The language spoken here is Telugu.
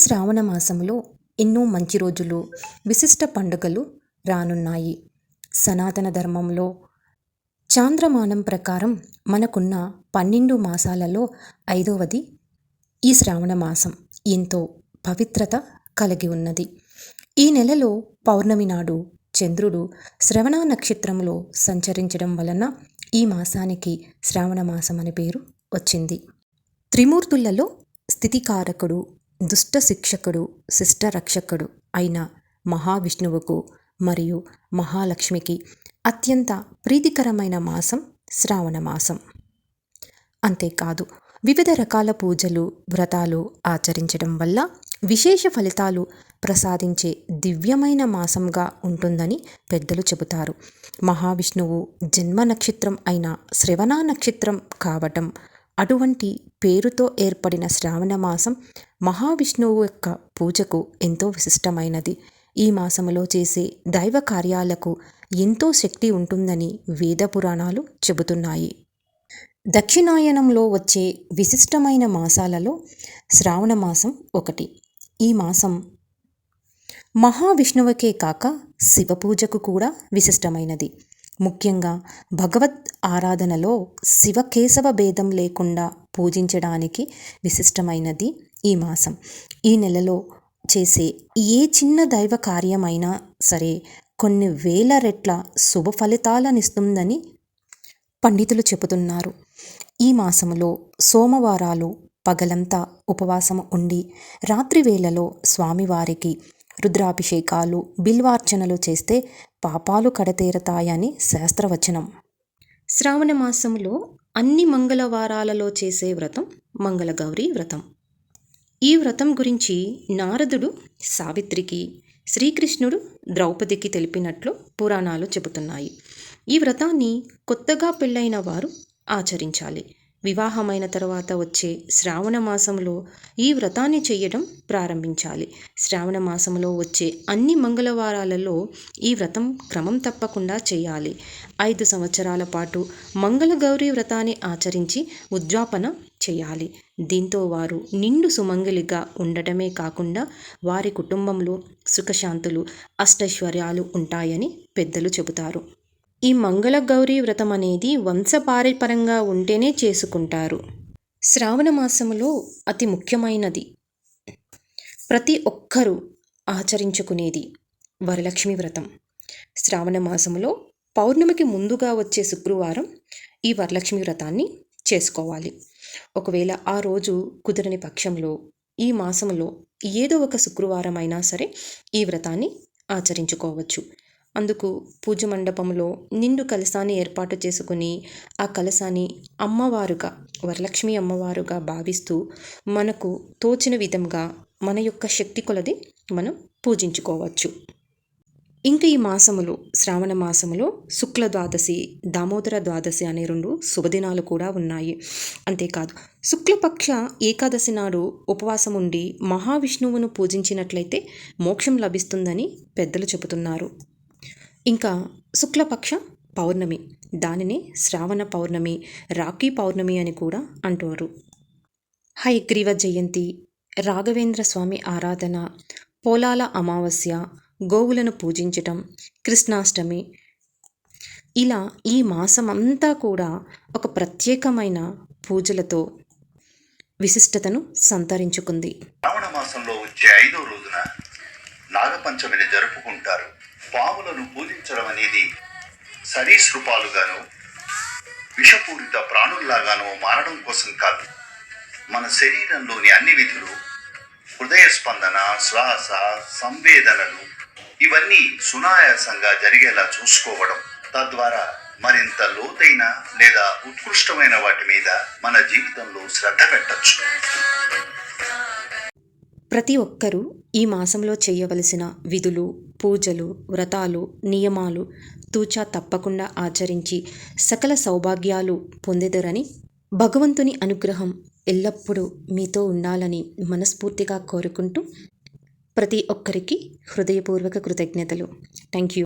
శ్రావణ మాసంలో ఎన్నో మంచి రోజులు, విశిష్ట పండుగలు రానున్నాయి. సనాతన ధర్మంలో చాంద్రమానం ప్రకారం మనకున్న 12 మాసాలలో 5వది ఈ శ్రావణ మాసం. ఎంతో పవిత్రత కలిగి ఉన్నది. ఈ నెలలో పౌర్ణమి నాడు చంద్రుడు శ్రవణ నక్షత్రంలో సంచరించడం వలన ఈ మాసానికి శ్రావణ మాసం అని పేరు వచ్చింది. త్రిమూర్తులలో స్థితికారకుడు, దుష్ట శిక్షకుడు, శిష్ట రక్షకుడు అయిన మహావిష్ణువుకు మరియు మహాలక్ష్మికి అత్యంత ప్రీతికరమైన మాసం శ్రావణ మాసం. అంతేకాదు, వివిధ రకాల పూజలు, వ్రతాలు ఆచరించడం వల్ల విశేష ఫలితాలు ప్రసాదించే దివ్యమైన మాసంగా ఉంటుందని పెద్దలు చెబుతారు. మహావిష్ణువు జన్మ నక్షత్రం అయిన శ్రవణ నక్షత్రం కావటం, అటువంటి పేరుతో ఏర్పడిన శ్రావణ మాసం మహావిష్ణువు యొక్క పూజకు ఎంతో విశిష్టమైనది. ఈ మాసములో చేసే దైవ కార్యాలకు ఎంతో శక్తి ఉంటుందని వేద పురాణాలు చెబుతున్నాయి. దక్షిణాయనంలో వచ్చే విశిష్టమైన మాసాలలో శ్రావణ మాసం ఒకటి. ఈ మాసం మహావిష్ణువుకే కాక శివ పూజకు కూడా విశిష్టమైనది. ముఖ్యంగా భగవద్ ఆరాధనలో శివకేశవ భేదం లేకుండా పూజించడానికి విశిష్టమైనది ఈ మాసం. ఈ నెలలో చేసే ఏ చిన్న దైవ కార్యమైనా సరే కొన్ని వేల రెట్ల శుభ ఫలితాలనిస్తుందని పండితులు చెబుతున్నారు. ఈ మాసములో సోమవారాలు పగలంతా ఉపవాసం ఉండి రాత్రి వేళలో స్వామివారికి రుద్రాభిషేకాలు, బిల్వార్చనలు చేస్తే పాపాలు కడతేరతాయని శాస్త్రవచనం. శ్రావణ మాసంలో అన్ని మంగళవారాలలో చేసే వ్రతం మంగళగౌరి వ్రతం. ఈ వ్రతం గురించి నారదుడు సావిత్రికి, శ్రీకృష్ణుడు ద్రౌపదికి తెలిపినట్లు పురాణాలు చెబుతున్నాయి. ఈ వ్రతాన్ని కొత్తగా పెళ్ళైన వారు ఆచరించాలి. వివాహమైన తర్వాత వచ్చే శ్రావణ మాసంలో ఈ వ్రతాన్ని చేయడం ప్రారంభించాలి. శ్రావణ మాసంలో వచ్చే అన్ని మంగళవారాలలో ఈ వ్రతం క్రమం తప్పకుండా చేయాలి. 5 సంవత్సరాల పాటు మంగళగౌరి వ్రతాన్ని ఆచరించి ఉద్యాపన చేయాలి. దీంతో వారు నిండు సుమంగలిగా ఉండటమే కాకుండా వారి కుటుంబంలో సుఖశాంతులు, అష్టైశ్వర్యాలు ఉంటాయని పెద్దలు చెబుతారు. ఈ మంగళగౌరి వ్రతం అనేది వంశపారంపర్యంగా ఉంటేనే చేసుకుంటారు. శ్రావణ మాసంలో అతి ముఖ్యమైనది, ప్రతి ఒక్కరూ ఆచరించుకునేది వరలక్ష్మి వ్రతం. శ్రావణ మాసంలో పౌర్ణమికి ముందుగా వచ్చే శుక్రవారం ఈ వరలక్ష్మి వ్రతాన్ని చేసుకోవాలి. ఒకవేళ ఆ రోజు కుదరని పక్షంలో ఈ మాసంలో ఏదో ఒక శుక్రవారం అయినా సరే ఈ వ్రతాన్ని ఆచరించుకోవచ్చు. అందుకు పూజ మండపంలో నిండు కలశాన్ని ఏర్పాటు చేసుకుని ఆ కలశాన్ని అమ్మవారుగా, వరలక్ష్మి అమ్మవారుగా భావిస్తూ మనకు తోచిన విధంగా మన యొక్క శక్తి కొలది మనం పూజించుకోవచ్చు. ఇంకా ఈ మాసములో, శ్రావణ మాసములో శుక్ల ద్వాదశి, దామోదర ద్వాదశి అనే 2 శుభదినాలు కూడా ఉన్నాయి. అంతేకాదు, శుక్లపక్ష ఏకాదశి నాడు ఉపవాసం ఉండి మహావిష్ణువును పూజించినట్లయితే మోక్షం లభిస్తుందని పెద్దలు చెబుతున్నారు. ఇంకా శుక్లపక్ష పౌర్ణమి, దానిని శ్రావణ పౌర్ణమి, రాఖీ పౌర్ణమి అని కూడా అంటారు. హయగ్రీవ జయంతి, రాఘవేంద్ర స్వామి ఆరాధన, పోలాల అమావాస్య, గోవులను పూజించటం, కృష్ణాష్టమి, ఇలా ఈ మాసమంతా కూడా ఒక ప్రత్యేకమైన పూజలతో విశిష్టతను సంతరించుకుంది. శ్రావణ మాసంలో వచ్చే 5వ రోజున నాగపంచమిని జరుపుకుంటారు. పాములను పూజించడం అనేది సరీసృపాలుగాను, విషపూరిత ప్రాణుల్లాగానో మారడం కోసం కాదు. మన శరీరంలోని అన్ని విధులు, హృదయ స్పందన, శ్వాస, సంవేదనలు ఇవన్నీ సునాయాసంగా జరిగేలా చూసుకోవడం, తద్వారా మరింత లోతైన లేదా ఉత్కృష్టమైన వాటి మీద మన జీవితంలో శ్రద్ధ పెట్టచ్చు. ప్రతి ఒక్కరూ ఈ మాసంలో చేయవలసిన విధులు, పూజలు, వ్రతాలు, నియమాలు తూచా తప్పకుండా ఆచరించి సకల సౌభాగ్యాలు పొందెదరని, భగవంతుని అనుగ్రహం ఎల్లప్పుడూ మీతో ఉండాలని మనస్ఫూర్తిగా కోరుకుంటూ ప్రతి ఒక్కరికి హృదయపూర్వక కృతజ్ఞతలు. Thank you.